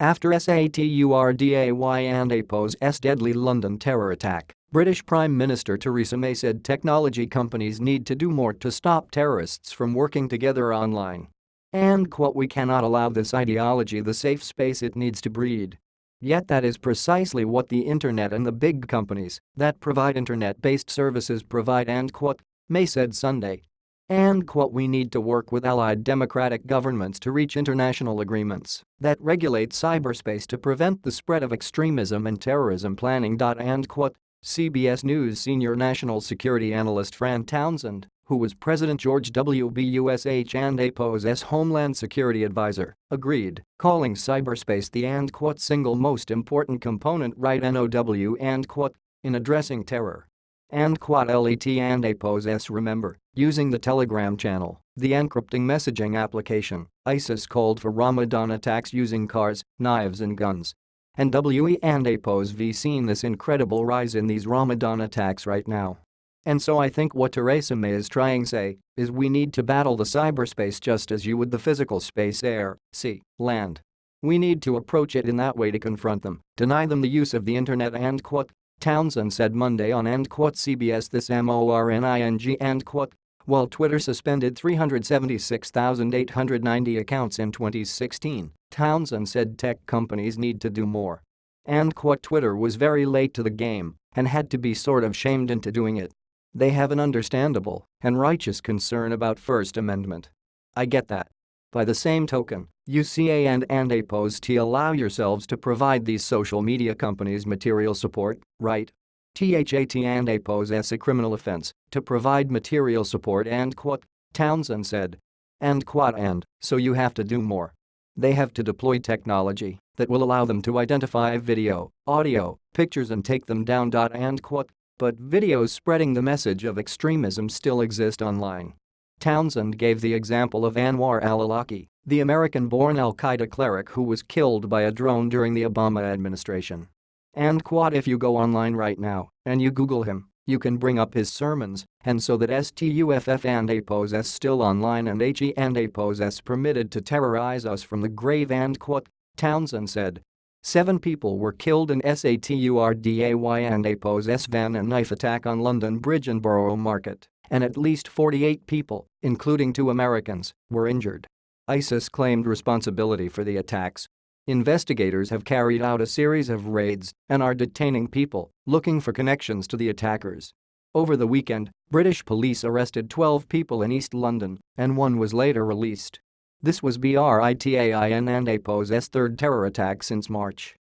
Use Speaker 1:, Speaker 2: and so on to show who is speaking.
Speaker 1: After SATURDAY and APO's deadly London terror attack, British Prime Minister Theresa May said technology companies need to do more to stop terrorists from working together online. And quote, "We cannot allow this ideology the safe space it needs to breed." Yet that is precisely what the internet and the big companies that provide internet-based services provide, end quote, May said Sunday. And quote, "We need to work with allied democratic governments to reach international agreements that regulate cyberspace to prevent the spread of extremism and terrorism planning." End quote. CBS News senior national security analyst Fran Townsend, who was President George W. Bush and APO's Homeland Security advisor, agreed, calling cyberspace the end quote, "single most important component right now end quote, in addressing terror." And quote, "LET and APO's remember, using the Telegram channel, the encrypting messaging application, ISIS called for Ramadan attacks using cars, knives and guns. And WE and APO's seen this incredible rise in these Ramadan attacks right now. And so I think what Theresa May is trying to say is we need to battle the cyberspace just as you would the physical space, air, sea, land. We need to approach it in that way to confront them, deny them the use of the internet." End quote. Townsend said Monday on end quote, CBS this morning end quote, while Twitter suspended 376,890 accounts in 2016, Townsend said tech companies need to do more. End quote, "Twitter was very late to the game and had to be sort of shamed into doing it. They have an understandable and righteous concern about First Amendment. I get that. By the same token, UCA and APO's to allow yourselves to provide these social media companies material support, right? THAT and APO's a criminal offense to provide material support." End quote, Townsend said. End quote, "And so you have to do more. They have to deploy technology that will allow them to identify video, audio, pictures and take them down." End quote, "But videos spreading the message of extremism still exist online." Townsend gave the example of Anwar al-Awlaki, the American-born al-Qaeda cleric who was killed by a drone during the Obama administration. And quote, "If you go online right now and you Google him, you can bring up his sermons, and so that STUFF and APO's still online and HE and APO's permitted to terrorize us from the grave." End quote, Townsend said. 7 people were killed in SATURDAY and APO's van and knife attack on London Bridge and Borough Market, and at least 48 people, including 2 Americans, were injured. ISIS claimed responsibility for the attacks. Investigators have carried out a series of raids and are detaining people looking for connections to the attackers. Over the weekend, British police arrested 12 people in East London, and 1 was later released. This was BRITAIN and APO's third terror attack since March.